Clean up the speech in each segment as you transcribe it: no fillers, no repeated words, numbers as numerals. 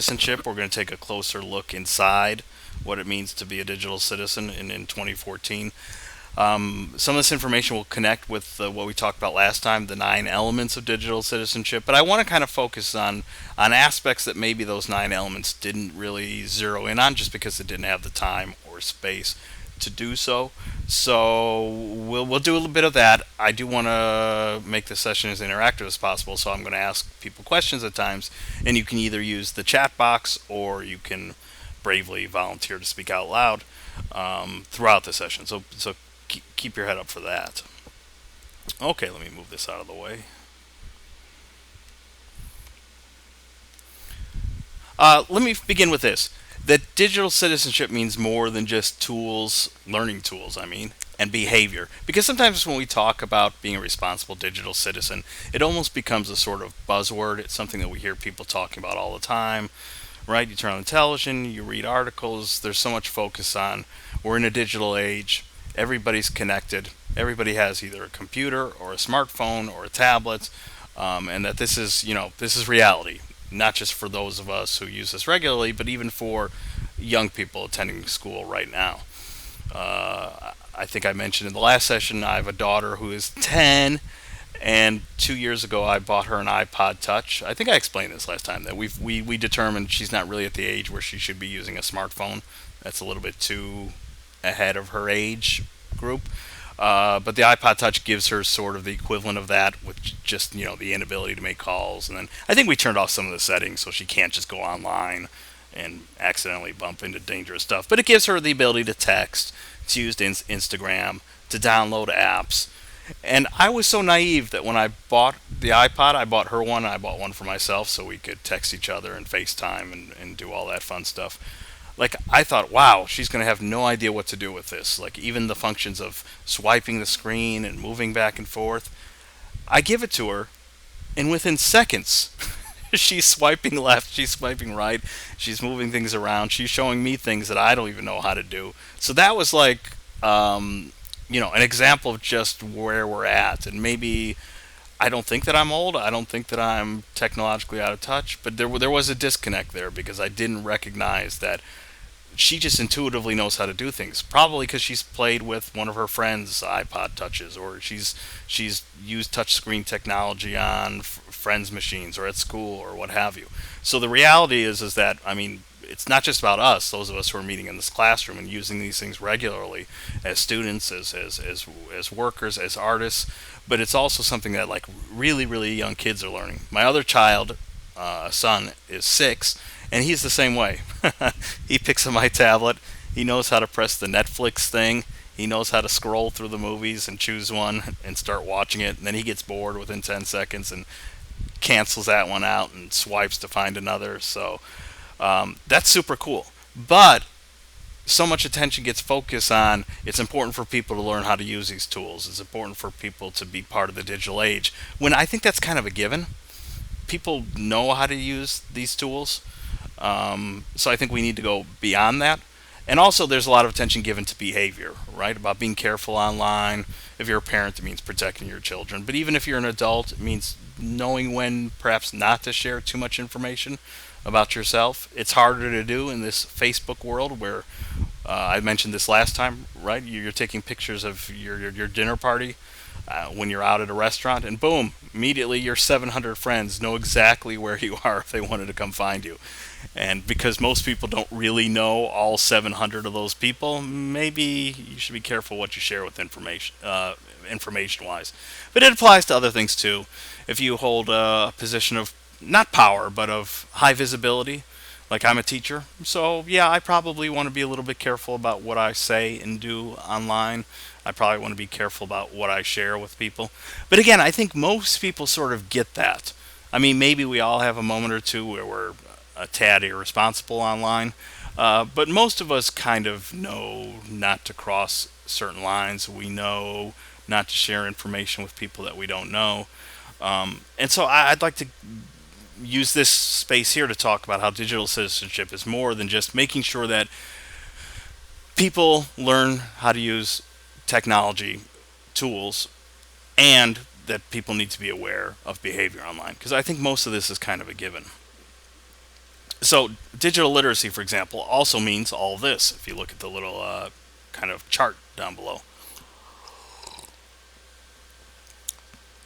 citizenship. We're going to take a closer look inside what it means to be a digital citizen in 2014. Some of this information will connect with what we talked about last time, the 9 elements of digital citizenship. But I want to kind of focus on aspects that maybe those 9 elements didn't really zero in on, just because it didn't have the time or space to do so. So we'll do a little bit of that. I do want to make the session as interactive as possible, so I'm going to ask people questions at times, and you can either use the chat box or you can bravely volunteer to speak out loud throughout the session. So keep your head up for that. Okay, let me move this out of the way. Let me begin with this. That digital citizenship means more than just tools, learning tools, I mean, and behavior. Because sometimes when we talk about being a responsible digital citizen, it almost becomes a sort of buzzword. It's something that we hear people talking about all the time, right? You turn on the television, you read articles, there's so much focus on we're in a digital age, everybody's connected, everybody has either a computer or a smartphone or a tablet, and that this is reality, not just for those of us who use this regularly, but even for young people attending school right now. I think I mentioned in the last session I have a daughter who is 10, and 2 years ago I bought her an iPod Touch. I think I explained this last time that we determined she's not really at the age where she should be using a smartphone. That's a little bit too ahead of her age group. But the iPod Touch gives her sort of the equivalent of that, with just the inability to make calls, and then I think we turned off some of the settings so she can't just go online and accidentally bump into dangerous stuff. But it gives her the ability to text, to use Instagram, to download apps. And I was so naive that when I bought the iPod, I bought her one, and I bought one for myself so we could text each other and FaceTime and do all that fun stuff. Like, I thought, wow, she's going to have no idea what to do with this. Like, even the functions of swiping the screen and moving back and forth. I give it to her, and within seconds, she's swiping left, she's swiping right, she's moving things around, she's showing me things that I don't even know how to do. So that was like, an example of just where we're at. And maybe I don't think that I'm old. I don't think that I'm technologically out of touch. But there was a disconnect there because I didn't recognize that she just intuitively knows how to do things. Probably because she's played with one of her friends' iPod touches, or she's used touchscreen technology on friends' machines, or at school, or what have you. So the reality is that, I mean, it's not just about us, those of us who are meeting in this classroom and using these things regularly as students, as workers, as artists, but it's also something that, like, really, really young kids are learning. My other child, son, is 6, and he's the same way. He picks up my tablet. He knows how to press the Netflix thing. He knows how to scroll through the movies and choose one and start watching it. And then he gets bored within 10 seconds and cancels that one out and swipes to find another. So that's super cool. But so much attention gets focused on it's important for people to learn how to use these tools. It's important for people to be part of the digital age. When I think that's kind of a given. People know how to use these tools. So I think we need to go beyond that. And also, there's a lot of attention given to behavior, right? About being careful online. If you're a parent, it means protecting your children. But even if you're an adult, it means knowing when perhaps not to share too much information about yourself. It's harder to do in this Facebook world where I mentioned this last time, right? You're taking pictures of your dinner party when you're out at a restaurant, and boom, immediately your 700 friends know exactly where you are if they wanted to come find you. And because most people don't really know all 700 of those people, maybe you should be careful what you share with information wise. But it applies to other things too. If you hold a position of not power, but of high visibility, like I'm a teacher, so yeah, I probably want to be a little bit careful about what I say and do online. I probably want to be careful about what I share with people. But again, I think most people sort of get that. I mean, maybe we all have a moment or two where we're a tad irresponsible online, but most of us kind of know not to cross certain lines. We know not to share information with people that we don't know. And so I'd like to use this space here to talk about how digital citizenship is more than just making sure that people learn how to use technology tools, and that people need to be aware of behavior online, because I think most of this is kind of a given. So digital literacy, for example, also means all this. If you look at the little kind of chart down below,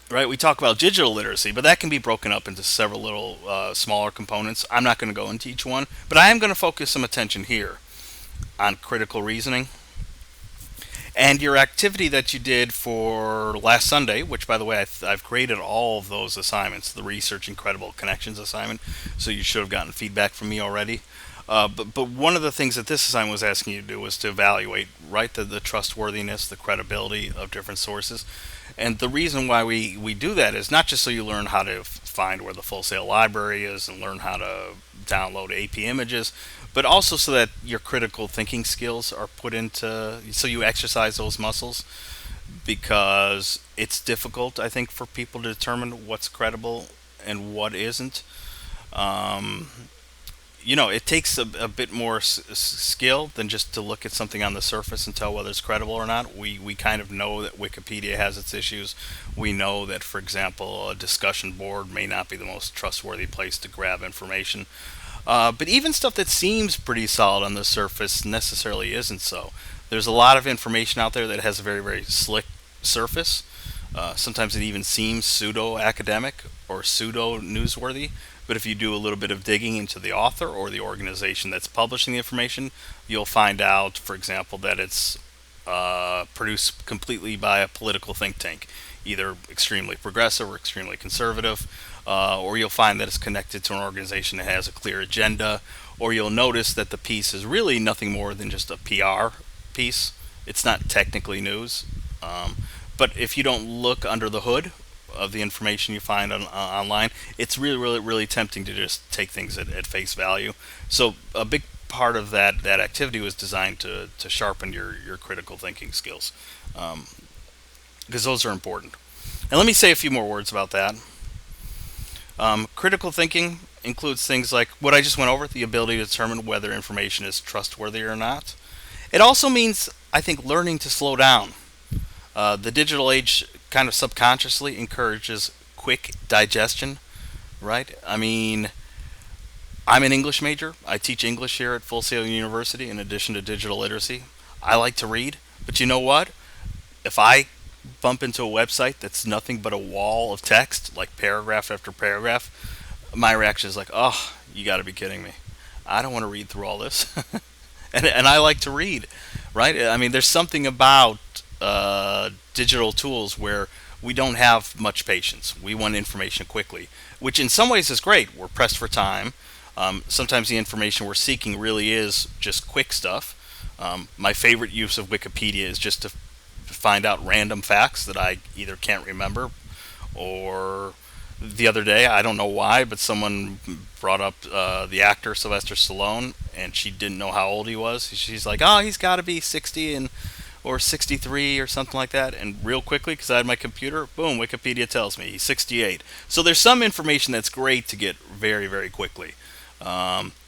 right? We talk about digital literacy, but that can be broken up into several little smaller components. I'm not going to go into each one, but I am going to focus some attention here on critical reasoning. And your activity that you did for last Sunday, which, by the way, I've graded all of those assignments, the research and credible connections assignment, so you should have gotten feedback from me already. But one of the things that this assignment was asking you to do was to evaluate, right, the trustworthiness, the credibility of different sources. And the reason why we do that is not just so you learn how to find where the full sail library is and learn how to download AP images, but also so that your critical thinking skills are put into, so you exercise those muscles, because it's difficult, I think, for people to determine what's credible and what isn't. Um, it takes a bit more skill than just to look at something on the surface and tell whether it's credible or not. We kind of know that Wikipedia has its issues. We know that, for example, a discussion board may not be the most trustworthy place to grab information. But even stuff that seems pretty solid on the surface necessarily isn't so. There's a lot of information out there that has a very, very slick surface. Sometimes it even seems pseudo academic or pseudo newsworthy. But if you do a little bit of digging into the author or the organization that's publishing the information, you'll find out, for example, that it's produced completely by a political think tank, either extremely progressive or extremely conservative, or you'll find that it's connected to an organization that has a clear agenda, or you'll notice that the piece is really nothing more than just a PR piece. It's not technically news. But if you don't look under the hood of the information you find online, it's really, really, really tempting to just take things at face value. So a big part of that activity was designed to sharpen your critical thinking skills, because those are important. And let me say a few more words about that. Critical thinking includes things like what I just went over, the ability to determine whether information is trustworthy or not. It also means, I think, learning to slow down. The digital age kind of subconsciously encourages quick digestion, right? I mean, I'm an English major. I teach English here at Full Sail University in addition to digital literacy. I like to read, but you know what? If I bump into a website that's nothing but a wall of text, like paragraph after paragraph, my reaction is like, oh, you got to be kidding me. I don't want to read through all this. And I like to read, right? I mean, there's something about digital tools where we don't have much patience. We want information quickly, which in some ways is great. We're pressed for time. Sometimes the information we're seeking really is just quick stuff. My favorite use of Wikipedia is just to find out random facts that I either can't remember, or the other day, I don't know why, but someone brought up the actor Sylvester Stallone, and she didn't know how old he was. She's like, "Oh, he's got to be 60 and or 63 or something like that." And real quickly, because I had my computer, boom, Wikipedia tells me he's 68. So there's some information that's great to get very, very quickly.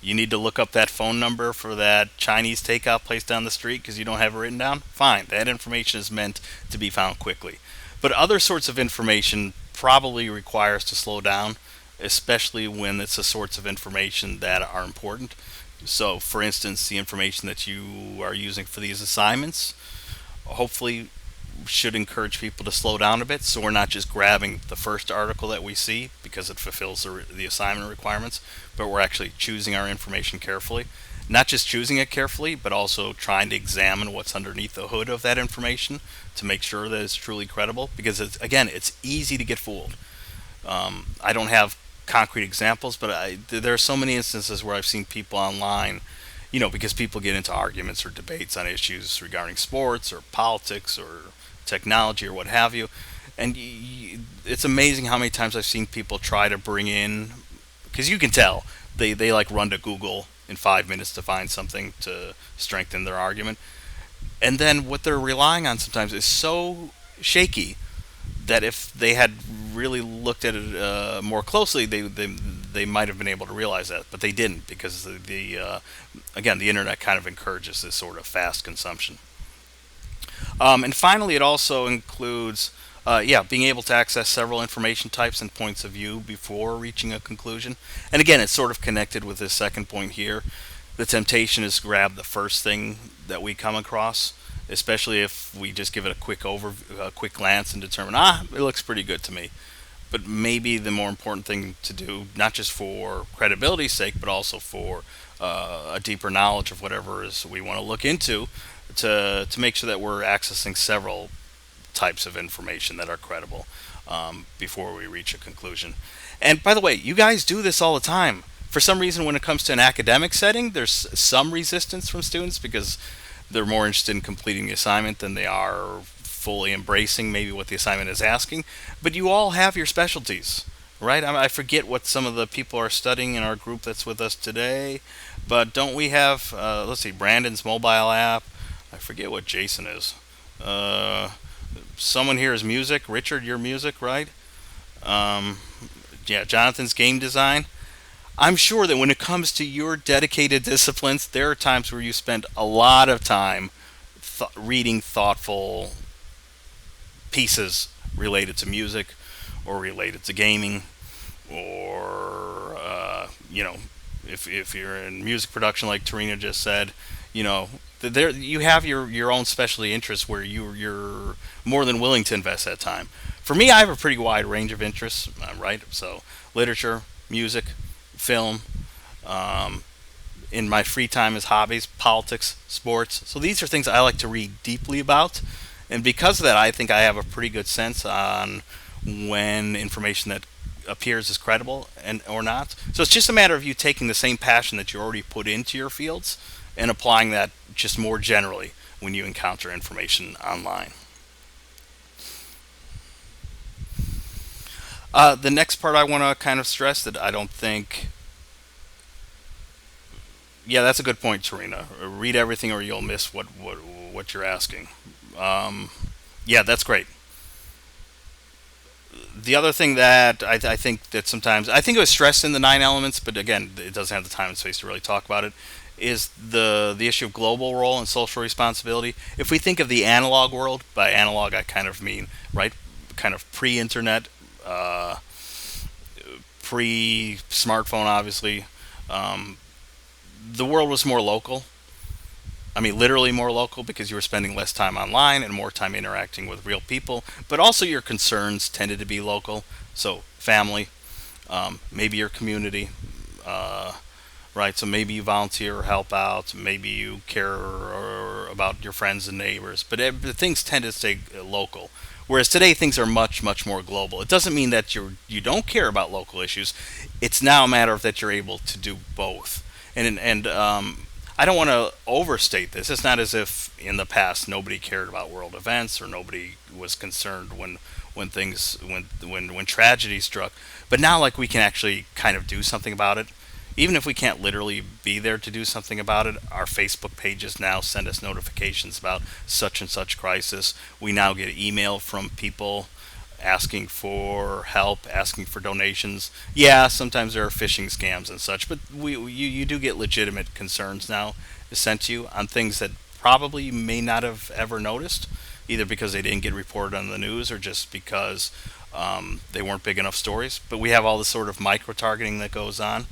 You need to look up that phone number for that Chinese takeout place down the street because you don't have it written down. Fine, that information is meant to be found quickly. But other sorts of information probably requires to slow down, especially when it's the sorts of information that are important. So, for instance, the information that you are using for these assignments hopefully should encourage people to slow down a bit, so we're not just grabbing the first article that we see because it fulfills the assignment requirements, but we're actually choosing our information carefully. Not just choosing it carefully, but also trying to examine what's underneath the hood of that information to make sure that it's truly credible, because it's easy to get fooled. I don't have concrete examples, but there are so many instances where I've seen people online, because people get into arguments or debates on issues regarding sports or politics or technology or what have you. And it's amazing how many times I've seen people try to bring in, because you can tell, they like run to Google in 5 minutes to find something to strengthen their argument. And then what they're relying on sometimes is so shaky that if they had really looked at it more closely, they might have been able to realize that, but they didn't, because again, the internet kind of encourages this sort of fast consumption. And finally, it also includes Yeah, being able to access several information types and points of view before reaching a conclusion. And again, it's sort of connected with this second point here. The temptation is to grab the first thing that we come across, especially if we just give it a a quick glance and determine, it looks pretty good to me. But maybe the more important thing to do, not just for credibility's sake, but also for a deeper knowledge of whatever it is we want to look into, to make sure that we're accessing several types of information that are credible before we reach a conclusion. And by the way, you guys do this all the time. For some reason, when it comes to an academic setting, there's some resistance from students because they're more interested in completing the assignment than they are fully embracing maybe what the assignment is asking. But you all have your specialties, right? I forget what some of the people are studying in our group that's with us today, but don't we have, let's see, Brandon's mobile app? I forget what Jason is. Uh, Someone here is music. Richard, your music, right? Um, yeah, Jonathan's game design. I'm sure that when it comes to your dedicated disciplines, there are times where you spend a lot of time reading thoughtful pieces related to music or related to gaming or if you're in music production like Tarina just said, there you have your own specialty interests where you're more than willing to invest that time. For me, I have a pretty wide range of interests, right? So literature, music, film. Um, in my free time as hobbies, politics, sports. So these are things I like to read deeply about, and because of that, I think I have a pretty good sense on when information that appears as credible and or not. So it's just a matter of you taking the same passion that you already put into your fields and applying that just more generally when you encounter information online. The next part I want to kind of stress that I don't think. Yeah, that's a good point, Tarina. Read everything or you'll miss what you're asking. Um, yeah, that's great. The other thing that I think that sometimes I think it was stressed in the nine elements, but again, it doesn't have the time and space to really talk about it. Is the issue of global role and social responsibility? If we think of the analog world, by analog I kind of mean right, kind of pre-internet, uh, pre-smartphone, obviously. Um, the world was more local. I mean, literally more local because you were spending less time online and more time interacting with real people. But also, your concerns tended to be local. So, family, maybe your community, uh, right? So maybe you volunteer or help out. Maybe you care about your friends and neighbors. But things tend to stay local. Whereas today things are much much more global. It doesn't mean that you don't care about local issues. It's now a matter of that you're able to do both. And I don't want to overstate this. It's not as if in the past nobody cared about world events or nobody was concerned when tragedy struck. But now, like, we can actually kind of do something about it. Even if we can't literally be there to do something about it, our Facebook pages now send us notifications about such and such crisis. We now get email from people asking for help, asking for donations. Yeah, sometimes there are phishing scams and such, but you do get legitimate concerns now sent to you on things that probably you may not have ever noticed, either because they didn't get reported on the news or just because they weren't big enough stories. But we have all this sort of micro targeting that goes on.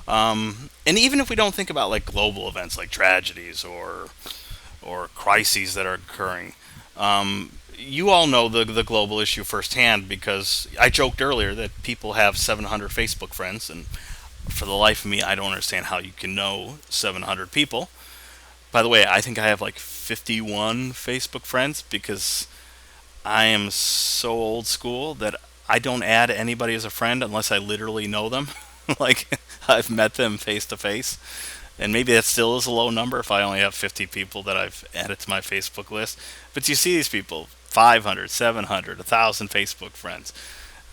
And even if we don't think about like global events like tragedies or crises that are occurring, you all know the global issue firsthand because I joked earlier that people have 700 Facebook friends, and for the life of me, I don't understand how you can know 700 people. By the way, I think I have like 51 Facebook friends because I am so old school that I don't add anybody as a friend unless I literally know them. Like I've met them face to face. And maybe that still is a low number if I only have 50 people that I've added to my Facebook list. But you see these people, 500, 700, 1,000 Facebook friends.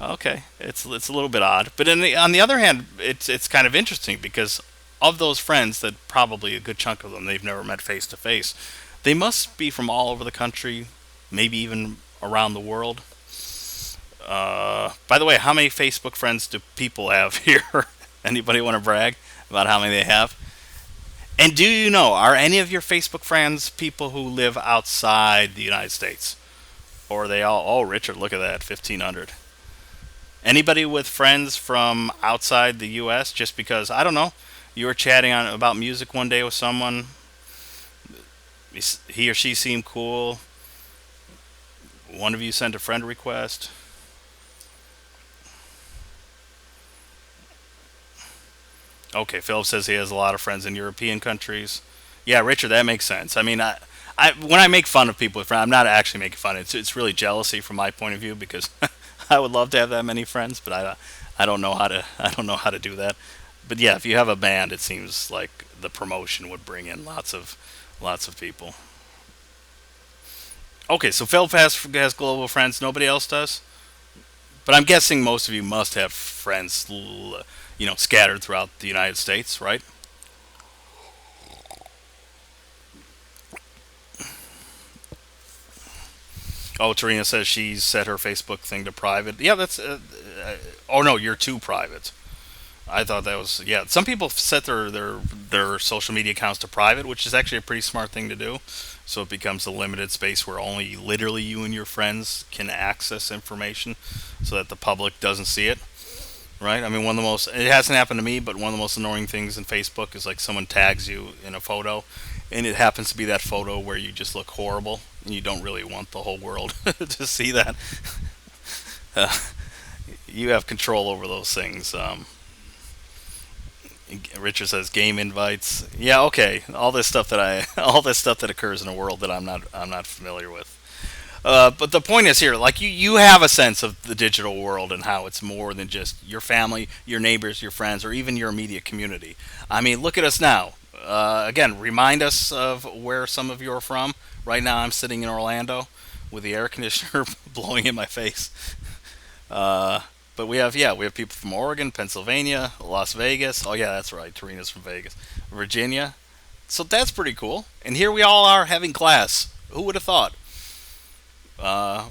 Okay, it's a little bit odd. But on the other hand, it's kind of interesting because of those friends that probably a good chunk of them they've never met face to face. They must be from all over the country, maybe even around the world. By the way, how many Facebook friends do people have here? Anybody want to brag about how many they have? And do you know, are any of your Facebook friends people who live outside the United States? Or are they all? Oh, Richard, look at that, 1,500. Anybody with friends from outside the U.S. Just because I don't know, you were chatting on about music one day with someone, he or she seemed cool. One of you sent a friend request. Okay, Philip says he has a lot of friends in European countries. Yeah, Richard, that makes sense. I mean, when I make fun of people with friends, I'm not actually making fun. It's really jealousy from my point of view because I would love to have that many friends, but I don't know how to I don't know how to do that. But yeah, if you have a band, it seems like the promotion would bring in lots of people. Okay, so Philip has global friends. Nobody else does. But I'm guessing most of you must have friends, scattered throughout the United States, right? Oh, Tarina says she set her Facebook thing to private. Yeah, that's. Oh no, you're too private. I thought that was yeah. Some people set their social media accounts to private, which is actually a pretty smart thing to do. So it becomes a limited space where only literally you and your friends can access information, so that the public doesn't see it. Right? I mean, one of the most it hasn't happened to me, but one of the most annoying things in Facebook is like someone tags you in a photo, and it happens to be that photo where you just look horrible, and you don't really want the whole world to see that. Uh, you have control over those things. Richard says game invites. Yeah, okay. all this stuff that occurs in a world that I'm not familiar with. But the point is here, like you have a sense of the digital world and how it's more than just your family, your neighbors, your friends, or even your immediate community. I mean, look at us now. Again, remind us of where some of you are from. Right now, I'm sitting in Orlando with the air conditioner blowing in my face. Uh, but we have people from Oregon, Pennsylvania, Las Vegas. Oh yeah, that's right. Tarina's from Vegas, Virginia. So that's pretty cool. And here we all are having class. Who would have thought? Uh,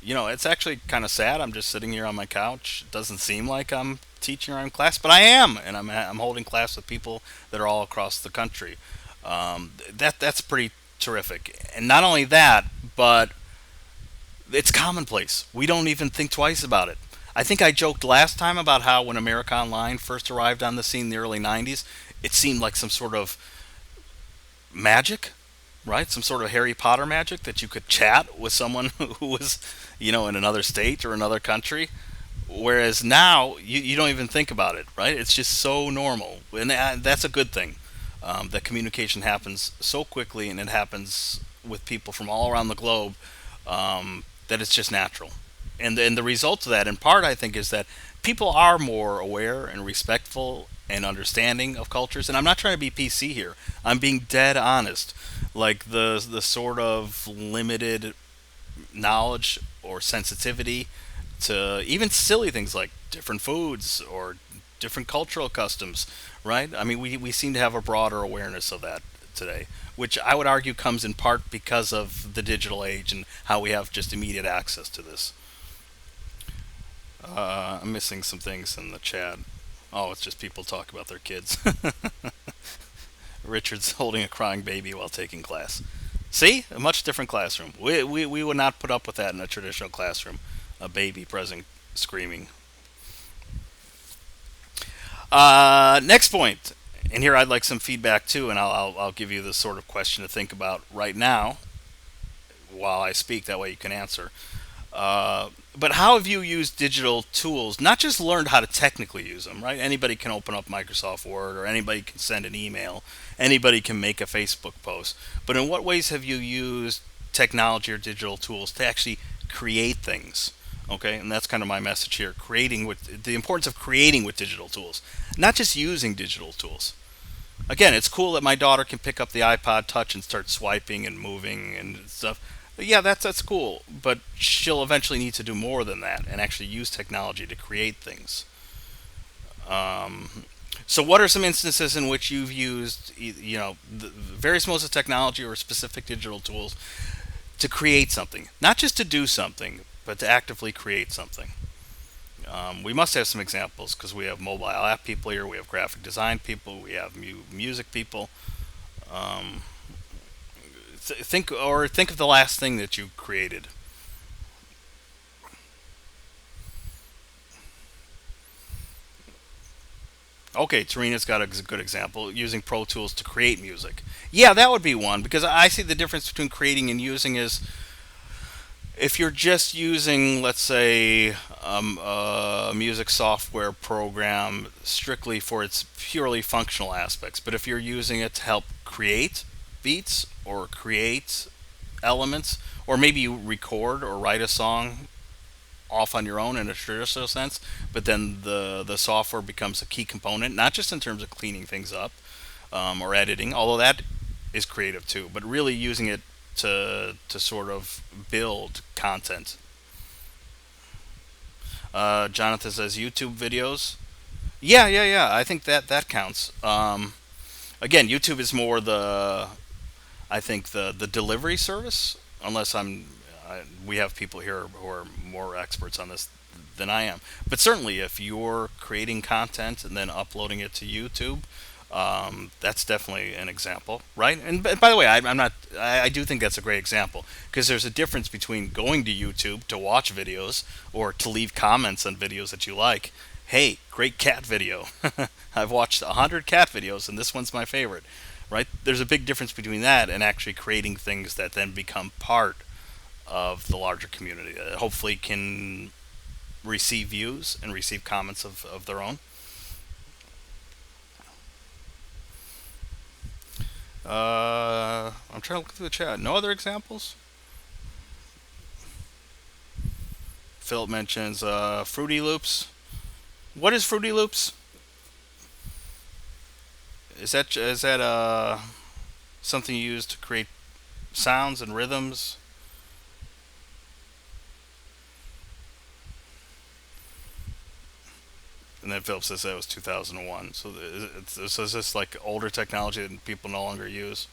it's actually kind of sad. I'm just sitting here on my couch. It doesn't seem like I'm teaching or in class, but I am, and I'm holding class with people that are all across the country. That's pretty terrific. And not only that, but it's commonplace. We don't even think twice about it. I think I joked last time about how when America Online first arrived on the scene in the early '90s, it seemed like some sort of magic, right? Some sort of Harry Potter magic that you could chat with someone who was, in another state or another country. Whereas now, you don't even think about it, right? It's just so normal. And that's a good thing. That communication happens so quickly and it happens with people from all around the globe that it's just natural. And the result of that, in part, I think, is that people are more aware and respectful and understanding of cultures. And I'm not trying to be PC here. I'm being dead honest. Like the sort of limited knowledge or sensitivity to even silly things like different foods or different cultural customs, right? I mean, we seem to have a broader awareness of that today, which I would argue comes in part because of the digital age and how we have just immediate access to this. I'm missing some things in the chat. Oh, it's just people talk about their kids. Richard's holding a crying baby while taking class. See? A much different classroom. We would not put up with that in a traditional classroom. A baby present screaming. Next point. And here I'd like some feedback too, and I'll give you the sort of question to think about right now while I speak. That way you can answer. But how have you used digital tools? Not just learned how to technically use them, right? Anybody can open up Microsoft Word, or anybody can send an email, anybody can make a Facebook post. But in what ways have you used technology or digital tools to actually create things? Okay, and that's kind of my message here: creating with the importance of creating with digital tools, not just using digital tools. Again, it's cool that my daughter can pick up the iPod Touch and start swiping and moving and stuff. Yeah, that's cool, but she'll eventually need to do more than that and actually use technology to create things. So, what are some instances in which you've used, the various modes of technology or specific digital tools to create something, not just to do something, but to actively create something? We must have some examples because we have mobile app people here, we have graphic design people, we have music people. Um, think of the last thing that you created. Okay, Tarina's got a good example using Pro Tools to create music. Yeah, that would be one because I see the difference between creating and using is if you're just using, let's say, a music software program strictly for its purely functional aspects, but if you're using it to help create beats or create elements, or maybe you record or write a song off on your own in a traditional sense, but then the software becomes a key component, not just in terms of cleaning things up or editing, although that is creative too, but really using it to sort of build content. Jonathan says YouTube videos. Yeah, yeah, yeah. I think that counts. Again, YouTube is more I think the delivery service. Unless we have people here who are more experts on this than I am. But certainly, if you're creating content and then uploading it to YouTube, that's definitely an example, right? And by the way, I'm not. I do think that's a great example because there's a difference between going to YouTube to watch videos or to leave comments on videos that you like. Hey, great cat video. I've watched 100 cat videos and this one's my favorite, right? There's a big difference between that and actually creating things that then become part of the larger community that hopefully can receive views and receive comments of their own. I'm trying to look through the chat. No other examples? Philip mentions Fruity Loops. What is Fruity Loops? Is that something you use to create sounds and rhythms? And then Philip says that was 2001. So is this like older technology that people no longer use?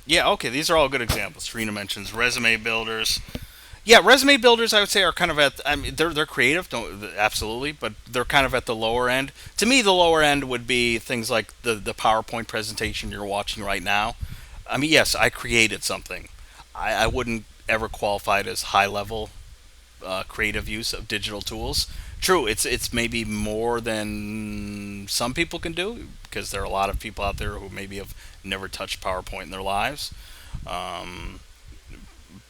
Yeah, okay, these are all good examples. Serena mentions resume builders. Yeah, resume builders I would say are kind of at. I mean, they're creative, don't absolutely, but they're kind of at the lower end. To me, the lower end would be things like the PowerPoint presentation you're watching right now. I mean, yes, I created something. I wouldn't ever qualify it as high level creative use of digital tools. True, it's maybe more than some people can do because there are a lot of people out there who maybe have never touched PowerPoint in their lives. Um,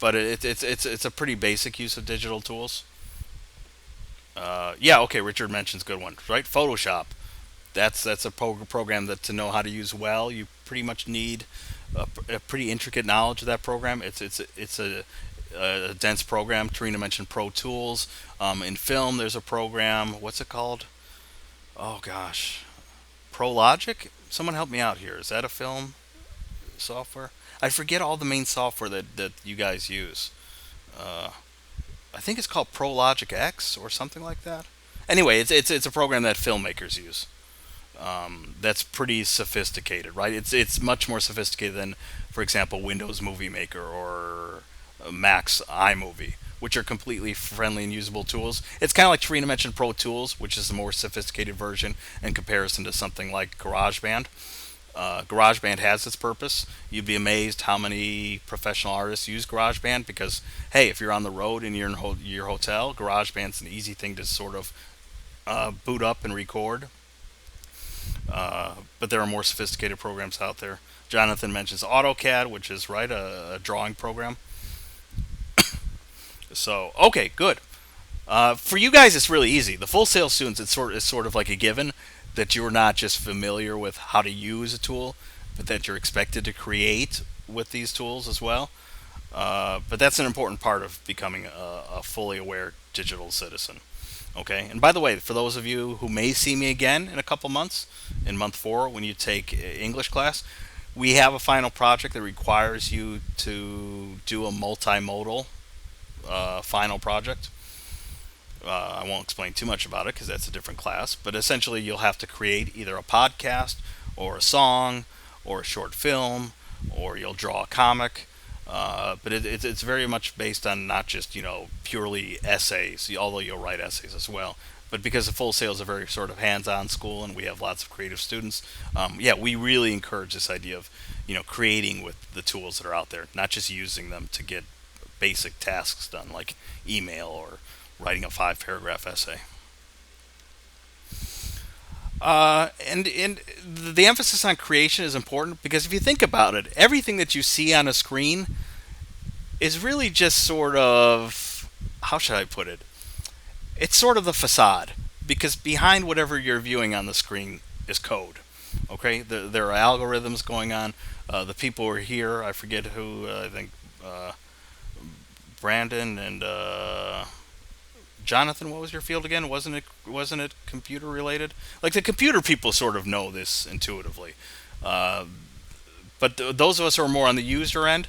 but it's a pretty basic use of digital tools. Yeah, okay. Richard mentions good one, right? Photoshop. That's a program that to know how to use well, you pretty much need a pretty intricate knowledge of that program. It's a dense program. Tarina mentioned Pro Tools. In film, there's a program. What's it called? Oh gosh, ProLogic. Someone help me out here. Is that a film software? I forget all the main software that you guys use. Uh, I think it's called ProLogic X or something like that. Anyway, it's a program that filmmakers use. That's pretty sophisticated, right? It's much more sophisticated than, for example, Windows Movie Maker or Mac's iMovie, which are completely friendly and usable tools. It's kind of like Trina mentioned Pro Tools, which is a more sophisticated version in comparison to something like GarageBand. GarageBand has its purpose. You'd be amazed how many professional artists use GarageBand because, hey, if you're on the road and you're in your hotel, GarageBand's an easy thing to sort of boot up and record. But there are more sophisticated programs out there. Jonathan mentions AutoCAD, which is right a drawing program. So okay, good. For you guys, it's really easy. The full sales students, it's sort of like a given that you're not just familiar with how to use a tool, but that you're expected to create with these tools as well. But that's an important part of becoming a fully aware digital citizen. Okay, and by the way, for those of you who may see me again in a couple months, in month 4 when you take English class, we have a final project that requires you to do a multimodal final project. I won't explain too much about it because that's a different class, but essentially you'll have to create either a podcast or a song or a short film or you'll draw a comic. But it's very much based on not just purely essays, although you'll write essays as well. But because the Full Sail is a very sort of hands-on school and we have lots of creative students, yeah, we really encourage this idea of creating with the tools that are out there, not just using them to get basic tasks done like email or writing a 5 paragraph essay. And the emphasis on creation is important because if you think about it, everything that you see on a screen is really just sort of, how should I put it? It's sort of the facade because behind whatever you're viewing on the screen is code. Okay, there are algorithms going on. The people who are here, I forget who. I think uh, Brandon and Jonathan. What was your field again? Wasn't it computer related? Like the computer people sort of know this intuitively. Uh, but those of us who are more on the user end,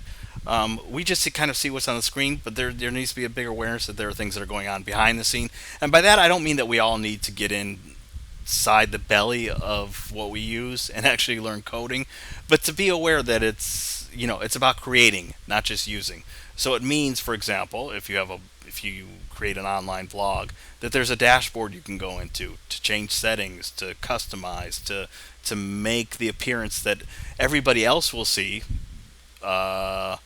we just kind of see what's on the screen. But there needs to be a big awareness that there are things that are going on behind the scene. And by that, I don't mean that we all need to get inside the belly of what we use and actually learn coding, but to be aware that it's about creating, not just using. So it means, for example, if you create an online blog, that there's a dashboard you can go into to change settings, to customize, to make the appearance that everybody else will see uh,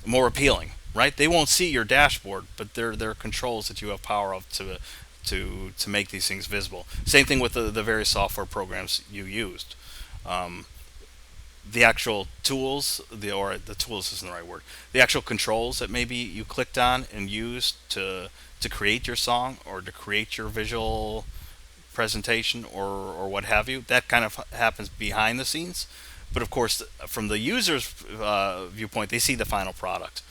more appealing. Right? They won't see your dashboard, but there are controls that you have power of to make these things visible. Same thing with the various software programs you used. Um, the actual tools, or the tools isn't the right word. The actual controls that maybe you clicked on and used to create your song or to create your visual presentation or what have you. That kind of happens behind the scenes. But of course, from the user's viewpoint, they see the final product.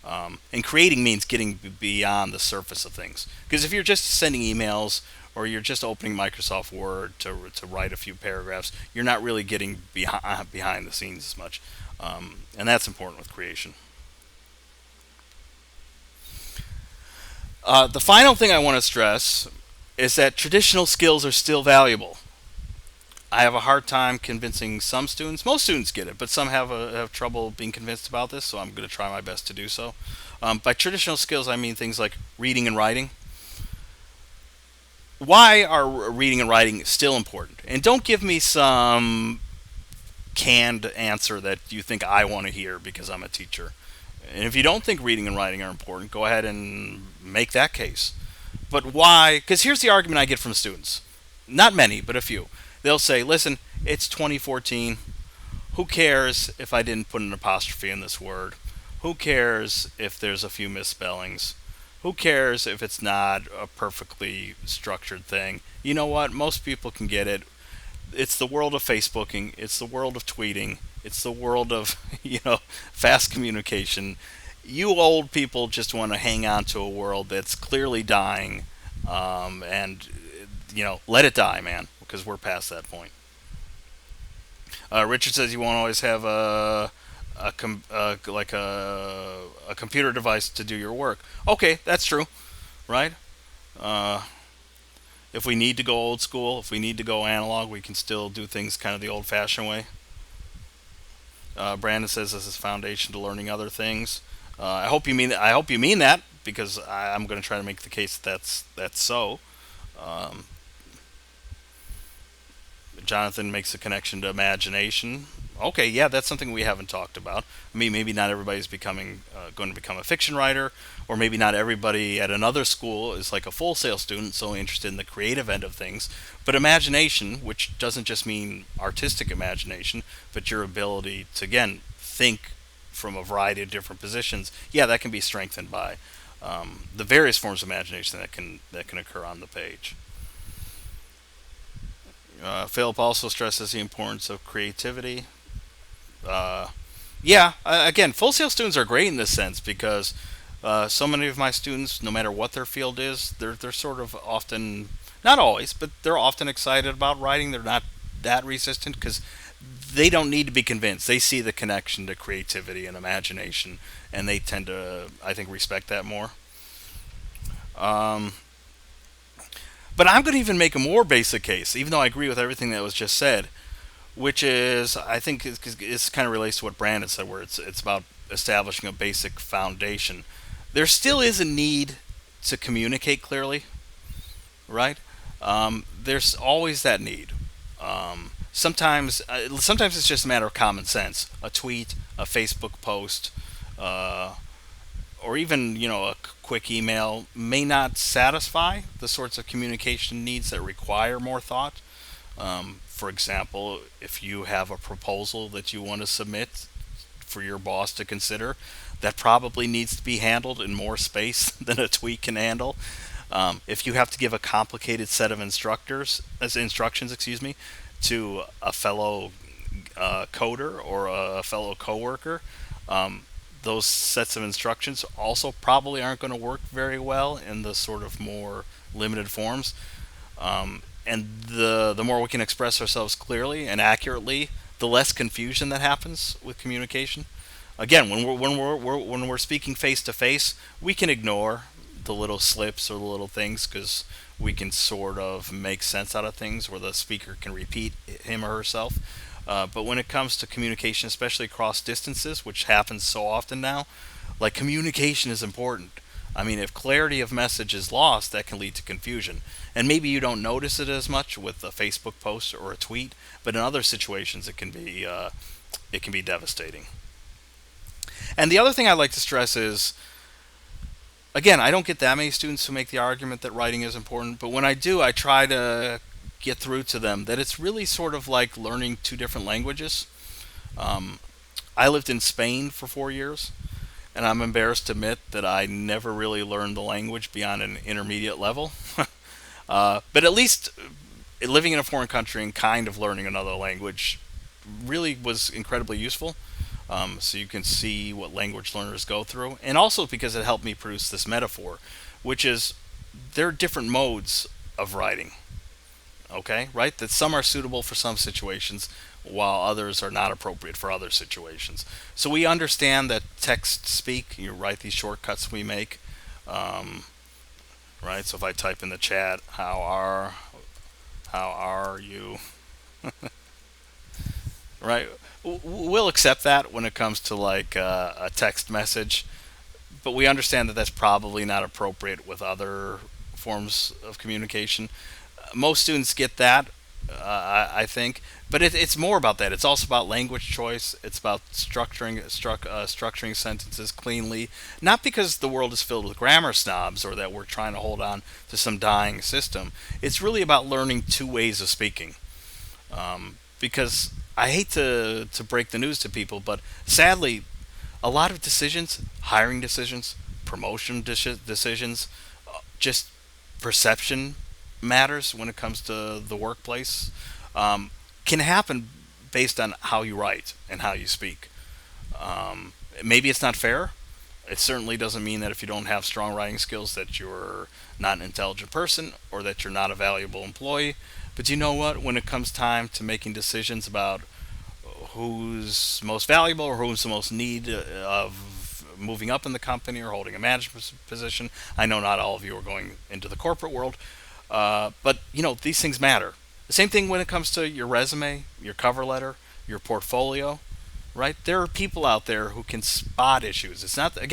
And creating means getting beyond the surface of things. Because if you're just sending emails or you're just opening Microsoft Word to write a few paragraphs, you're not really getting behind the scenes as much. And that's important with creation. The final thing I want to stress is that traditional skills are still valuable. I have a hard time convincing some students. Most students get it, but some have trouble being convinced about this. So I'm going to try my best to do so. By traditional skills, I mean things like reading and writing. Why are reading and writing still important? And don't give me some canned answer that you think I want to hear because I'm a teacher. And if you don't think reading and writing are important, go ahead and make that case. But why? Because here's the argument I get from students. Not many, but a few. They'll say, listen, it's 2014. Who cares if I didn't put an apostrophe in this word? Who cares if there's a few misspellings? Who cares if it's not a perfectly structured thing? You know what? Most people can get it. It's the world of Facebooking. It's the world of tweeting. It's the world of, fast communication. You old people just want to hang on to a world that's clearly dying, and let it die, man, because we're past that point. Richard says you won't always have a computer device to do your work. Okay, that's true, right? Uh, if we need to go old school, if we need to go analog, we can still do things kind of the old-fashioned way. Brandon says this is foundation to learning other things. I hope you mean. I hope you mean that because I'm going to try to make the case that's so. Um, Jonathan makes a connection to imagination. Okay, yeah, that's something we haven't talked about. I mean, maybe not everybody's going to become a fiction writer, or maybe not everybody at another school is like a Full Sail student, so interested in the creative end of things. But imagination, which doesn't just mean artistic imagination, but your ability to again think from a variety of different positions, yeah, that can be strengthened by the various forms of imagination that can occur on the page. Philip also stresses the importance of creativity. Uh, yeah, again, Full Sail students are great in this sense because so many of my students, no matter what their field is, they're sort of often, not always, but they're often excited about writing. They're not that resistant because they don't need to be convinced. They see the connection to creativity and imagination, and they tend to, I think, respect that more. Um, but I'm going to even make a more basic case, even though I agree with everything that was just said, which is I think it's kind of relates to what Brandon said, where it's about establishing a basic foundation. There still is a need to communicate clearly, right? There's always that need. Sometimes it's just a matter of common sense. A tweet, a Facebook post, uh, or even a quick email may not satisfy the sorts of communication needs that require more thought. For example, if you have a proposal that you want to submit for your boss to consider, that probably needs to be handled in more space than a tweet can handle. If you have to give a complicated set of instructions, to a fellow coder or a fellow coworker, um, those sets of instructions also probably aren't going to work very well in the sort of more limited forms. And the more we can express ourselves clearly and accurately, the less confusion that happens with communication. Again, when we're speaking face to face, we can ignore the little slips or the little things because we can sort of make sense out of things where the speaker can repeat him or herself. But when it comes to communication, especially across distances, which happens so often now, like communication is important. I mean, if clarity of message is lost, that can lead to confusion. And maybe you don't notice it as much with a Facebook post or a tweet, but in other situations, it can be devastating. And the other thing I'd like to stress is, again, I don't get that many students who make the argument that writing is important, but when I do, I try to get through to them that it's really sort of like learning two different languages. Um, I lived in Spain for 4 years, and I'm embarrassed to admit that I never really learned the language beyond an intermediate level. But at least living in a foreign country and kind of learning another language really was incredibly useful. So you can see what language learners go through, and also because it helped me produce this metaphor, which is there are different modes of writing. Okay, right? That some are suitable for some situations, while others are not appropriate for other situations. So we understand that text speak. You write these shortcuts we make, um, right? So if I type in the chat, how are you? Right? We'll accept that when it comes to like a text message, but we understand that that's probably not appropriate with other forms of communication. Most students get that, I think, but it's more about that. It's also about language choice. It's about structuring sentences cleanly, not because the world is filled with grammar snobs or that we're trying to hold on to some dying system. It's really about learning two ways of speaking. Because I hate to break the news to people, but sadly, a lot of decisions, hiring decisions, decisions, just perception matters when it comes to the workplace, can happen based on how you write and how you speak. Maybe it's not fair. It certainly doesn't mean that if you don't have strong writing skills that you're not an intelligent person or that you're not a valuable employee. But you know what? When it comes time to making decisions about who's most valuable or who's the most need of moving up in the company or holding a management position, I know not all of you are going into the corporate world, but these things matter. The same thing when it comes to your resume, your cover letter, your portfolio, right? There are people out there who can spot issues. It's not that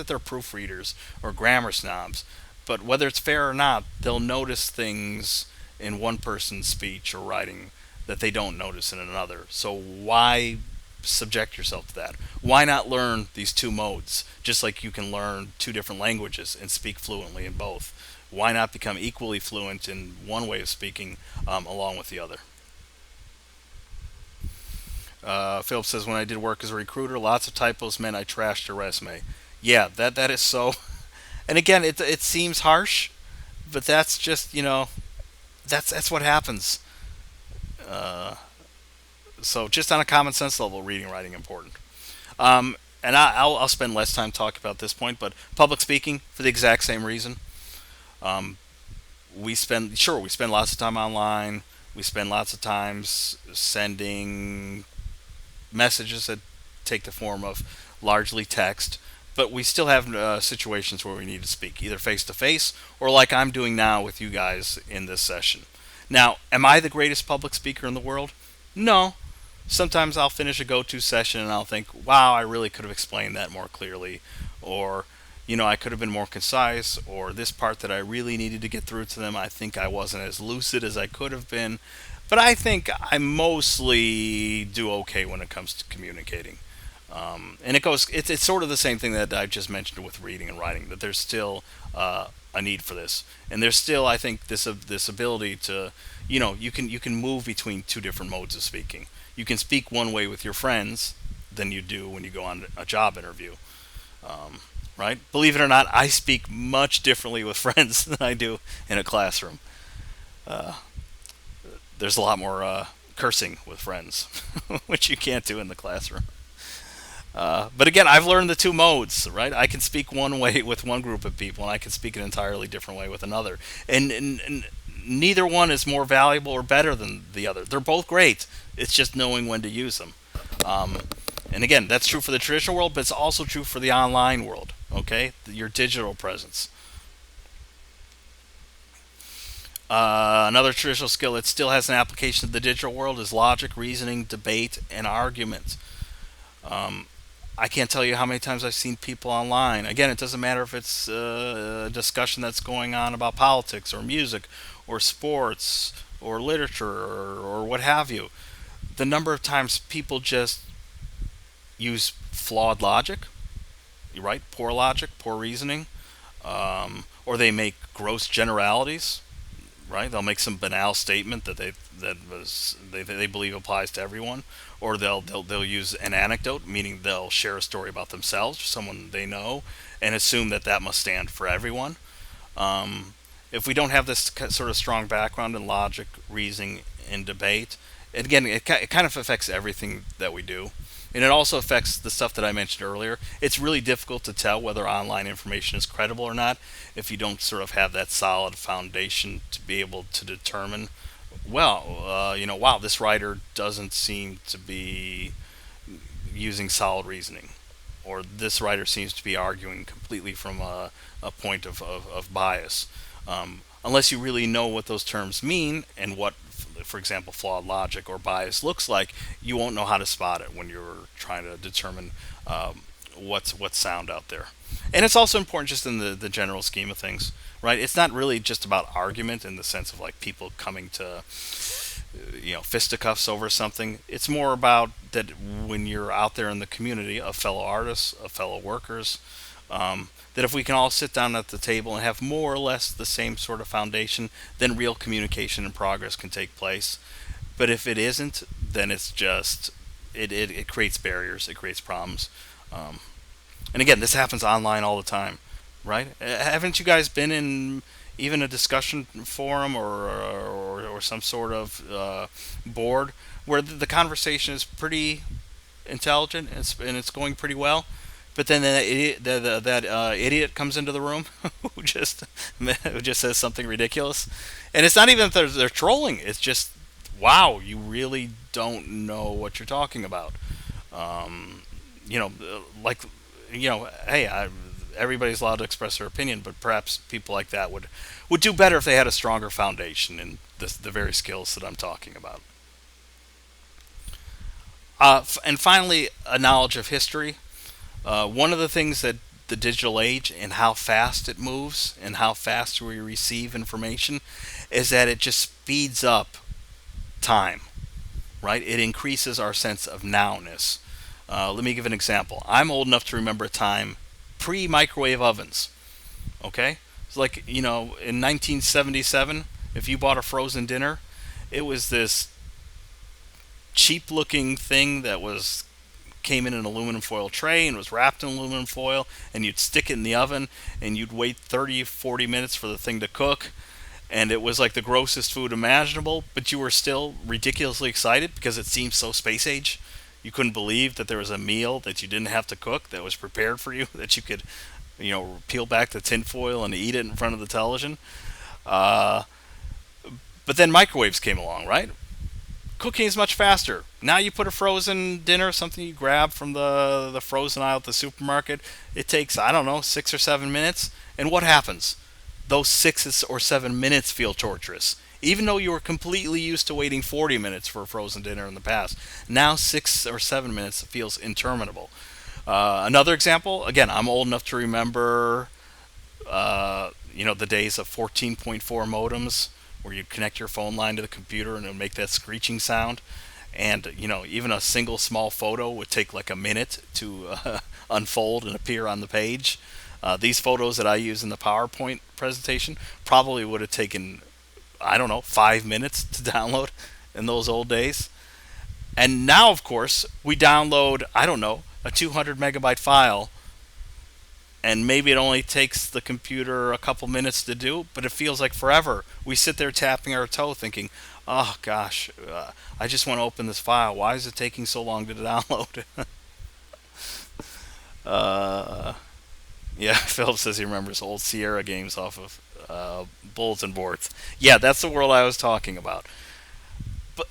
they're proofreaders or grammar snobs, but whether it's fair or not, they'll notice things in one person's speech or writing that they don't notice in another. So why subject yourself to that? Why not learn these two modes, just like you can learn two different languages and speak fluently in both? Why not become equally fluent in one way of speaking along with the other? Philip says, when I did work as a recruiter, lots of typos meant I trashed a resume. Yeah, that is so. And again, it seems harsh, but that's just that's what happens. Uh, so just on a common sense level, reading and writing important. And I'll spend less time talking about this point, but public speaking for the exact same reason. Um, we spend lots of time online. We spend lots of times sending messages that take the form of largely text, but we still have situations where we need to speak, either face to face or like I'm doing now with you guys in this session. Now, am I the greatest public speaker in the world? No. Sometimes I'll finish a go to session and I'll think, wow, I really could have explained that more clearly. Or, I could have been more concise. Or this part that I really needed to get through to them, I think I wasn't as lucid as I could have been. But I think I mostly do okay when it comes to communicating. And it's sort of the same thing that I just mentioned with reading and writing, that there's still a need for this, and there's still, I think, this ability to, you can move between two different modes of speaking. You can speak one way with your friends than you do when you go on a job interview, right? Believe it or not, I speak much differently with friends than I do in a classroom. There's a lot more cursing with friends, which you can't do in the classroom. But again, I've learned the two modes, right? I can speak one way with one group of people, and I can speak an entirely different way with another. And neither one is more valuable or better than the other. They're both great. It's just knowing when to use them. Um, and again, that's true for the traditional world, but it's also true for the online world. Okay, your digital presence. Another traditional skill that still has an application to the digital world is logic, reasoning, debate, and argument. Um, I can't tell you how many times I've seen people online. Again, it doesn't matter if it's a discussion that's going on about politics or music or sports or literature or what have you. The number of times people just use flawed logic, right? Poor logic, poor reasoning, or they make gross generalities, right? They'll make some banal statement that they believe applies to everyone, or they'll use an anecdote, meaning they'll share a story about themselves or someone they know, and assume that that must stand for everyone. Um, if we don't have this sort of strong background in logic, reasoning, and debate, and again, it kind of affects everything that we do. And it also affects the stuff that I mentioned earlier. It's really difficult to tell whether online information is credible or not if you don't sort of have that solid foundation to be able to determine, well, wow, this writer doesn't seem to be using solid reasoning, or this writer seems to be arguing completely from a point of bias. Unless you really know what those terms mean and what, for example, flawed logic or bias looks like, you won't know how to spot it when you're trying to determine what's sound out there. And it's also important just in the general scheme of things, right? It's not really just about argument in the sense of like people coming to fisticuffs over something. It's more about that when you're out there in the community of fellow artists, of fellow workers, that if we can all sit down at the table and have more or less the same sort of foundation, then real communication and progress can take place. But if it isn't, then it's just it creates barriers, it creates problems. Um, and again, this happens online all the time, right? Haven't you guys been in even a discussion forum or some sort of board where the conversation is pretty intelligent and it's going pretty well, but then that idiot, that idiot comes into the room who just says something ridiculous, and it's not even that they're trolling. It's just, wow, you really don't know what you're talking about. Um, like, hey, everybody's allowed to express their opinion, but perhaps people like that would do better if they had a stronger foundation in the very skills that I'm talking about. And finally, a knowledge of history. One of the things that the digital age and how fast it moves and how fast we receive information is that it just speeds up time, right? It increases our sense of nowness. Let me give an example. I'm old enough to remember a time pre-microwave ovens. Okay, it's like in 1977, if you bought a frozen dinner, it was this cheap-looking thing that was came in an aluminum foil tray and was wrapped in aluminum foil, and you'd stick it in the oven and you'd wait 30 40 minutes for the thing to cook, and it was like the grossest food imaginable, but you were still ridiculously excited because it seemed so space age. You couldn't believe that there was a meal that you didn't have to cook, that was prepared for you, that you could peel back the tinfoil and eat it in front of the television. uh, but then microwaves came along, right? Cooking is much faster. Now you put a frozen dinner, something you grab from the frozen aisle at the supermarket. It takes, I don't know, 6 or 7 minutes. And what happens? Those 6 or 7 minutes feel torturous. Even though you were completely used to waiting 40 minutes for a frozen dinner in the past, now 6 or 7 minutes feels interminable. Another example, again, I'm old enough to remember, the days of 14.4 modems where you'd connect your phone line to the computer and it would make that screeching sound. And even a single small photo would take like a minute to unfold and appear on the page. These photos that I use in the PowerPoint presentation probably would have taken, I don't know, 5 minutes to download in those old days. And now, of course, we download, I don't know, a 200 megabyte file, and maybe it only takes the computer a couple minutes to do, but it feels like forever. We sit there tapping our toe thinking, oh gosh, I just want to open this file. Why is it taking so long to download? uh, yeah, Philip says he remembers old Sierra games off of bulletin boards. Yeah, that's the world I was talking about.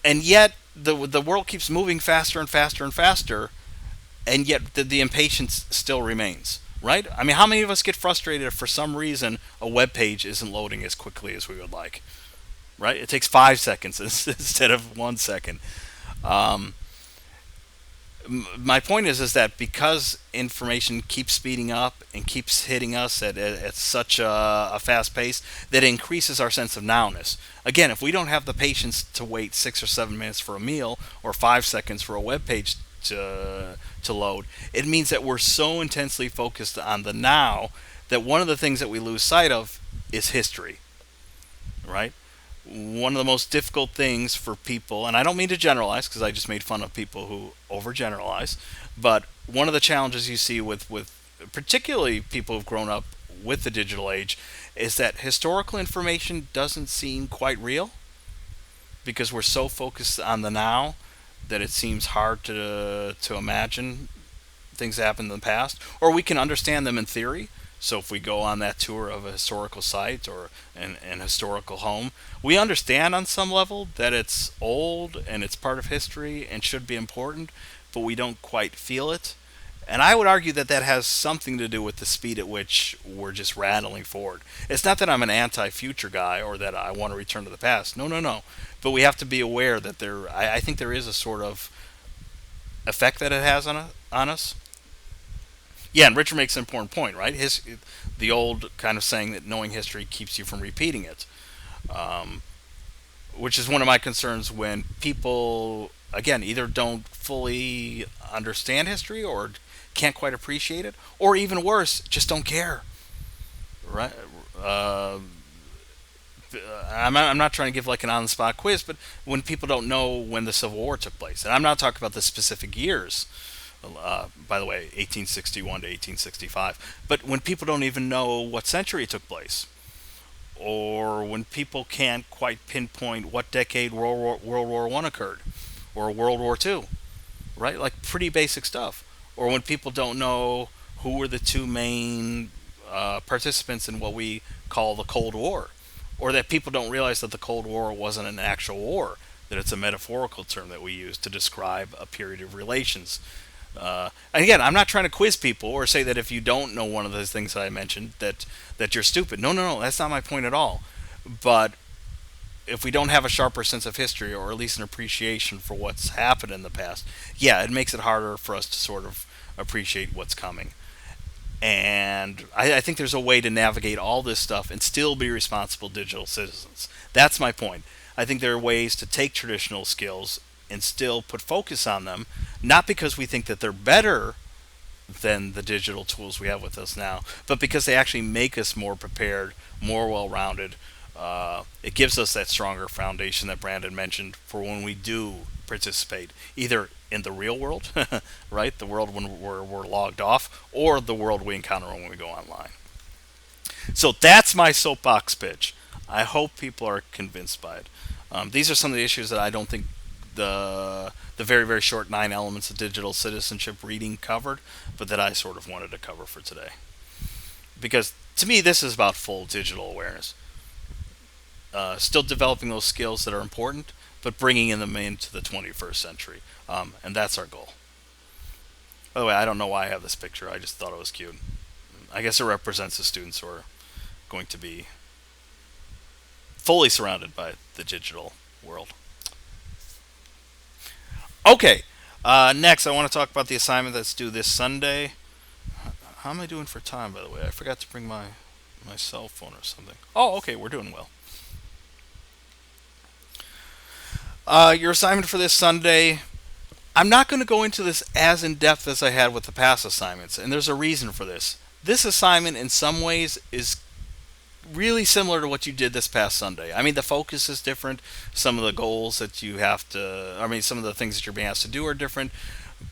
And yet, the world keeps moving faster and faster and faster, and yet the impatience still remains, right? I mean, how many of us get frustrated if for some reason a web page isn't loading as quickly as we would like, right? It takes 5 seconds instead of 1 second. Um, my point is that because information keeps speeding up and keeps hitting us at such a fast pace, that increases our sense of nowness. Again, if we don't have the patience to wait 6 or 7 minutes for a meal or 5 seconds for a web page to load, it means that we're so intensely focused on the now that one of the things that we lose sight of is history, right? One of the most difficult things for people, and I don't mean to generalize because I just made fun of people who overgeneralize, but one of the challenges you see with particularly people who've grown up with the digital age is that historical information doesn't seem quite real because we're so focused on the now that it seems hard to imagine things that happened in the past, or we can understand them in theory. So if we go on that tour of a historical site or an historical home, we understand on some level that it's old and it's part of history and should be important, but we don't quite feel it. And I would argue that that has something to do with the speed at which we're just rattling forward. It's not that I'm an anti-future guy or that I want to return to the past. No, no, no. But we have to be aware that I think there is a sort of effect that it has on us. Yeah, and Richard makes an important point, right? The old kind of saying that knowing history keeps you from repeating it, um, which is one of my concerns when people, again, either don't fully understand history or can't quite appreciate it, or even worse, just don't care, right? Uh, I'm not trying to give like an on-the-spot quiz, but when people don't know when the Civil War took place, and I'm not talking about the specific years, by the way, 1861 to 1865. But when people don't even know what century it took place, or when people can't quite pinpoint what decade World War One occurred, or World War Two, right? Like pretty basic stuff. Or when people don't know who were the two main participants in what we call the Cold War, or that people don't realize that the Cold War wasn't an actual war, that it's a metaphorical term that we use to describe a period of relations. And again, I'm not trying to quiz people or say that if you don't know one of those things that I mentioned that you're stupid. No, no, no, that's not my point at all. But if we don't have a sharper sense of history or at least an appreciation for what's happened in the past, yeah, it makes it harder for us to sort of appreciate what's coming. And I think there's a way to navigate all this stuff and still be responsible digital citizens. That's my point. I think there are ways to take traditional skills and still put focus on them, not because we think that they're better than the digital tools we have with us now, but because they actually make us more prepared, more well rounded. It gives us that stronger foundation that Brandon mentioned for when we do participate, either in the real world, right, the world when we're logged off, or the world we encounter when we go online. So that's my soapbox pitch. I hope people are convinced by it. These are some of the issues that I don't think the very very short 9 elements of digital citizenship reading covered, but that I sort of wanted to cover for today. Because to me, this is about full digital awareness. Still developing those skills that are important, but bringing them into the 21st century, and that's our goal. By the way, I don't know why I have this picture. I just thought it was cute. I guess it represents the students who are going to be fully surrounded by the digital world. Okay, next I want to talk about the assignment that's due this Sunday. How am I doing for time, by the way? I forgot to bring my cell phone or something. Oh, okay, we're doing well. Your assignment for this Sunday, I'm not going to go into this as in depth as I had with the past assignments, and there's a reason for this. This assignment, in some ways, is really similar to what you did this past Sunday. I mean, the focus is different. Some of the goals that you have to, I mean, some of the things that you're being asked to do are different,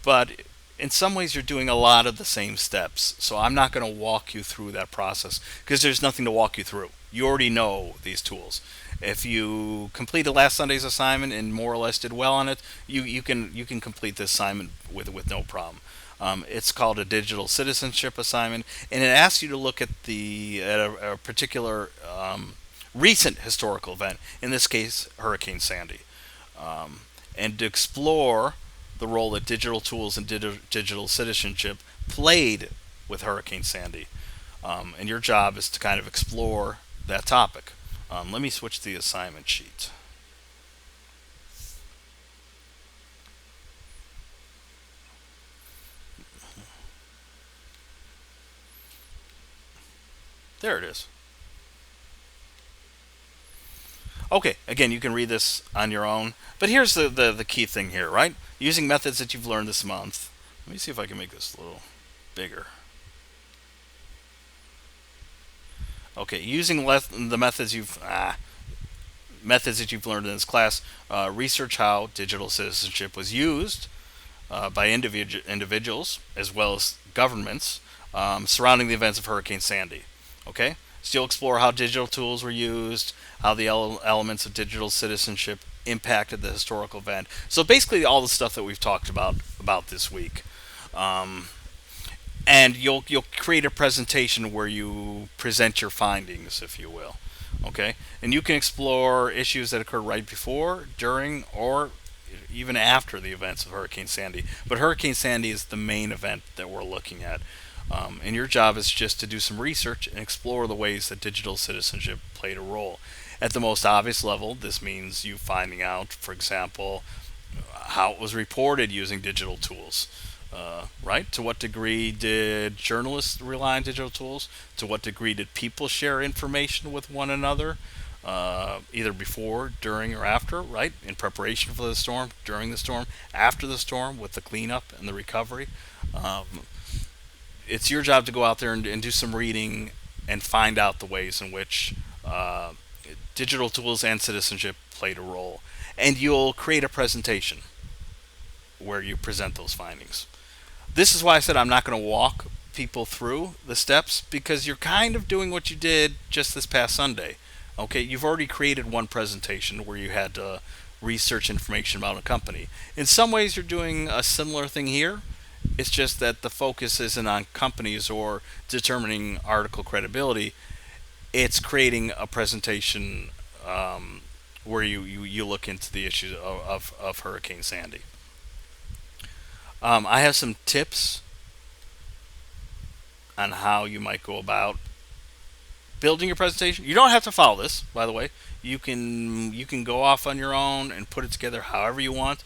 but in some ways you're doing a lot of the same steps. So I'm not going to walk you through that process because there's nothing to walk you through. You already know these tools. If you completed last Sunday's assignment and more or less did well on it, you can complete this assignment with no problem. It's called a digital citizenship assignment, and it asks you to look at a particular recent historical event. In this case, Hurricane Sandy, and to explore the role that digital tools and digital citizenship played with Hurricane Sandy. And your job is to kind of explore that topic. Let me switch to the assignment sheet. There it is. Okay, again, you can read this on your own. But here's the key thing here, right? Using methods that you've learned this month. Let me see if I can make this a little bigger. Okay, using the methods that you've learned in this class, research how digital citizenship was used by individuals as well as governments surrounding the events of Hurricane Sandy. Okay, so you'll explore how digital tools were used, how the elements of digital citizenship impacted the historical event. So basically, all the stuff that we've talked about this week. Um, and you'll create a presentation where you present your findings, if you will. Okay, and you can explore issues that occurred right before, during, or even after the events of Hurricane Sandy. But Hurricane Sandy is the main event that we're looking at. And your job is just to do some research and explore the ways that digital citizenship played a role. At the most obvious level, this means you finding out, for example, how it was reported using digital tools. Right? To what degree did journalists rely on digital tools? To what degree did people share information with one another, either before, during, or after? Right? In preparation for the storm, during the storm, after the storm, with the cleanup and the recovery. Um, it's your job to go out there and do some reading and find out the ways in which uh, digital tools and citizenship played a role. And you'll create a presentation where you present those findings. This is why I said I'm not going to walk people through the steps because you're kind of doing what you did just this past Sunday. Okay, you've already created one presentation where you had to research information about a company. In some ways, you're doing a similar thing here. It's just that the focus isn't on companies or determining article credibility. It's creating a presentation where you look into the issues of Hurricane Sandy. I have some tips on how you might go about building your presentation. You don't have to follow this, by the way. You can go off on your own and put it together however you want.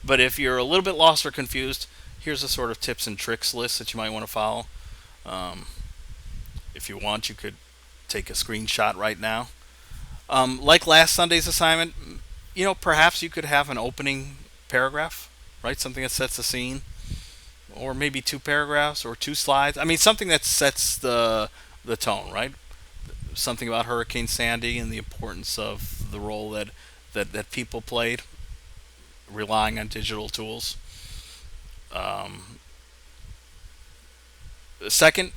But if you're a little bit lost or confused, here's a sort of tips and tricks list that you might want to follow. Um, if you want, you could take a screenshot right now. Like last Sunday's assignment, perhaps you could have an opening paragraph, right? Something that sets the scene, or maybe two paragraphs or two slides. I mean, something that sets the tone, right? Something about Hurricane Sandy and the importance of the role that people played, relying on digital tools. Um, Second,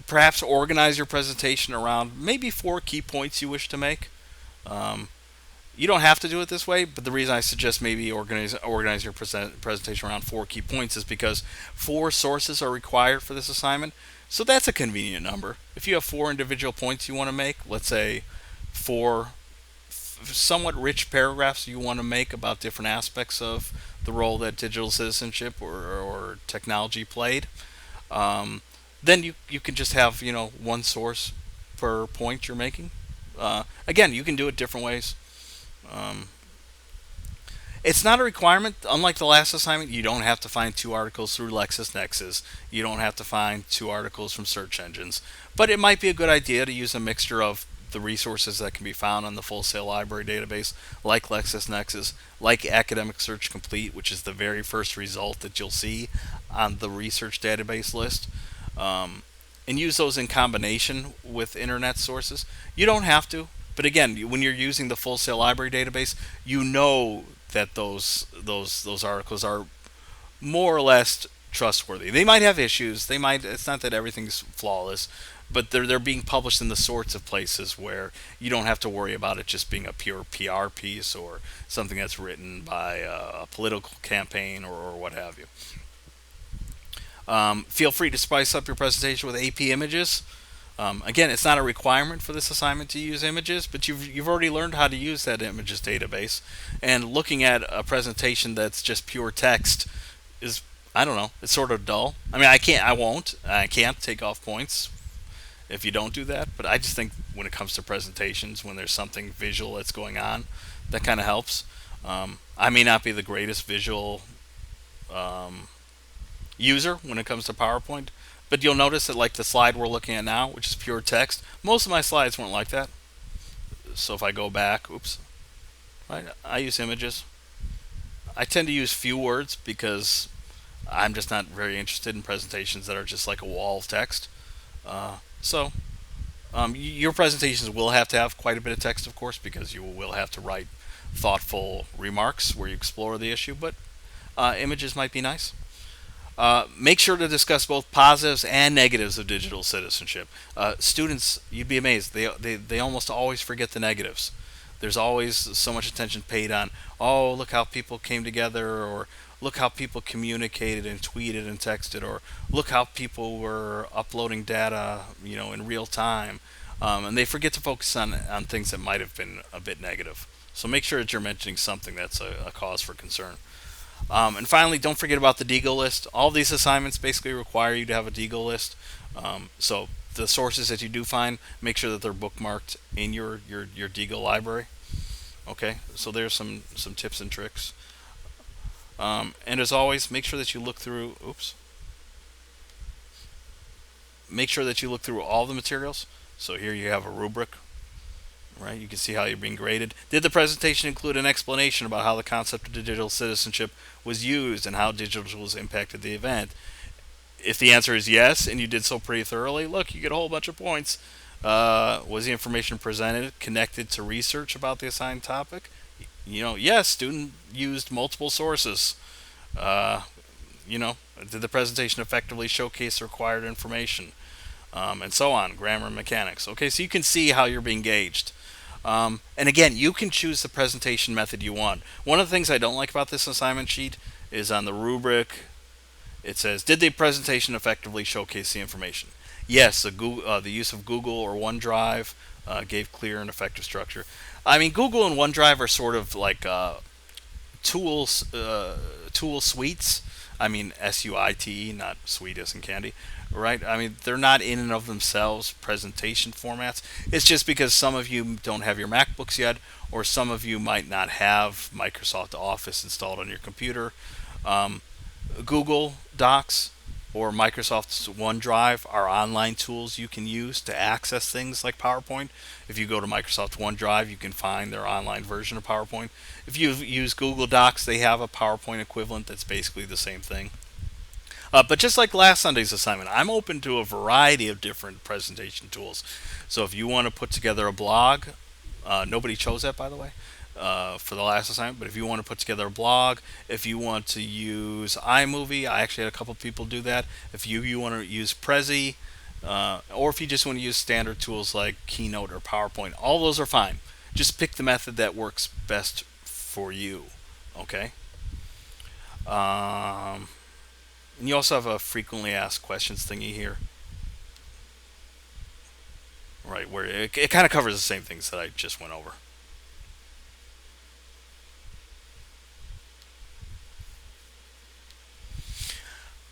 perhaps organize your presentation around maybe four key points you wish to make. Um, you don't have to do it this way, but the reason I suggest maybe organize your presentation around four key points is because four sources are required for this assignment. So that's a convenient number. If you have four individual points you want to make, let's say four somewhat rich paragraphs you want to make about different aspects of the role that digital citizenship or technology played, um, then you can just have one source per point you're making. Again, you can do it different ways. Um, it's not a requirement. Unlike the last assignment, you don't have to find two articles through LexisNexis. You don't have to find two articles from search engines. But it might be a good idea to use a mixture of the resources that can be found on the Full Sail Library database, like LexisNexis, like Academic Search Complete, which is the very first result that you'll see on the research database list. Um, and use those in combination with internet sources. You don't have to, but again, when you're using the Full Sail Library database, you know that those articles are more or less trustworthy. They might have issues. They might. It's not that everything's flawless, but they're being published in the sorts of places where you don't have to worry about it just being a pure PR piece or something that's written by a political campaign or what have you. Feel free to spice up your presentation with AP images. Again, it's not a requirement for this assignment to use images, but you've already learned how to use that images database. And looking at a presentation that's just pure text is, I don't know, it's sort of dull. I mean, I can't take off points if you don't do that. But I just think when it comes to presentations, when there's something visual that's going on, that kind of helps. I may not be the greatest visual um, user when it comes to PowerPoint, but you'll notice that like the slide we're looking at now, which is pure text, most of my slides weren't like that. So if I go back, oops, right, I use images. I tend to use few words because I'm just not very interested in presentations that are just like a wall of text. Your presentations will have to have quite a bit of text, of course, because you will have to write thoughtful remarks where you explore the issue, but images might be nice. Make sure to discuss both positives and negatives of digital citizenship. Students, you'd be amazed. They almost always forget the negatives. There's always so much attention paid on, oh, look how people came together, or look how people communicated and tweeted and texted, or look how people were uploading data, in real time. And they forget to focus on things that might have been a bit negative. So make sure that you're mentioning something that's a cause for concern. And finally, don't forget about the DGO list. All these assignments basically require you to have a DGO list. So the sources that you do find, make sure that they're bookmarked in your DGO library. Okay, so there's some tips and tricks. And as always, make sure that you look through. Make sure that you look through all the materials. So here you have a rubric. Right, you can see how you're being graded. Did the presentation include an explanation about how the concept of digital citizenship was used and how digital tools impacted the event? If the answer is yes, and you did so pretty thoroughly, look, you get a whole bunch of points. Was the information presented connected to research about the assigned topic? Yes, student used multiple sources. Did the presentation effectively showcase the required information? And so on, grammar and mechanics. Okay, so you can see how you're being gauged. And again, you can choose the presentation method you want. One of the things I don't like about this assignment sheet is on the rubric, it says, did the presentation effectively showcase the information? Yes, the use of Google or OneDrive gave clear and effective structure. I mean, Google and OneDrive are sort of like tool suites. I mean, SUITE, not sweet as in candy, right? I mean, they're not in and of themselves presentation formats. It's just because some of you don't have your MacBooks yet, or some of you might not have Microsoft Office installed on your computer. Google Docs or Microsoft's OneDrive are online tools you can use to access things like PowerPoint. If you go to Microsoft OneDrive, you can find their online version of PowerPoint. If you use Google Docs, they have a PowerPoint equivalent that's basically the same thing. But just like last Sunday's assignment, I'm open to a variety of different presentation tools. So if you want to put together a blog, nobody chose that, by the way, for the last assignment, but if you want to put together a blog, if you want to use iMovie, I actually had a couple people do that. If you want to use Prezi, or if you just want to use standard tools like Keynote or PowerPoint, all those are fine. Just pick the method that works best for you, okay? And you also have a frequently asked questions thingy here, right, where it kind of covers the same things that I just went over.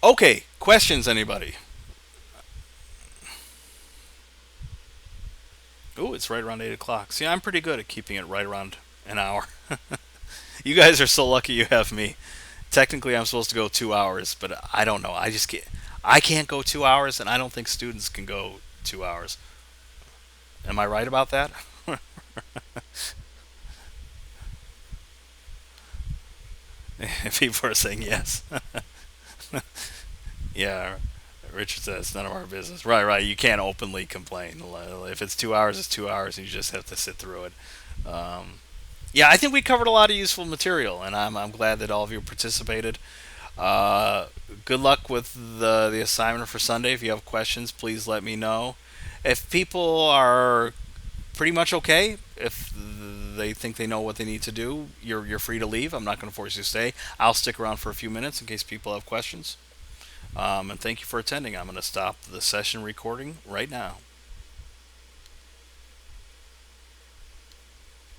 Okay, questions, anybody? Ooh, it's right around 8 o'clock. See, I'm pretty good at keeping it right around an hour. You guys are so lucky you have me. Technically, I'm supposed to go 2 hours, but I don't know. I can't go 2 hours, and I don't think students can go 2 hours. Am I right about that? People are saying yes. Yeah, Richard says it's none of our business. Right, right. You can't openly complain. If it's 2 hours, it's 2 hours, and you just have to sit through it. Um, yeah, I think we covered a lot of useful material, and I'm glad that all of you participated. Uh, Good luck with the assignment for Sunday. If you have questions, please let me know. If people are pretty much okay, if they think they know what they need to do, you're free to leave. I'm not going to force you to stay. I'll stick around for a few minutes in case people have questions. And thank you for attending. I'm going to stop the session recording right now.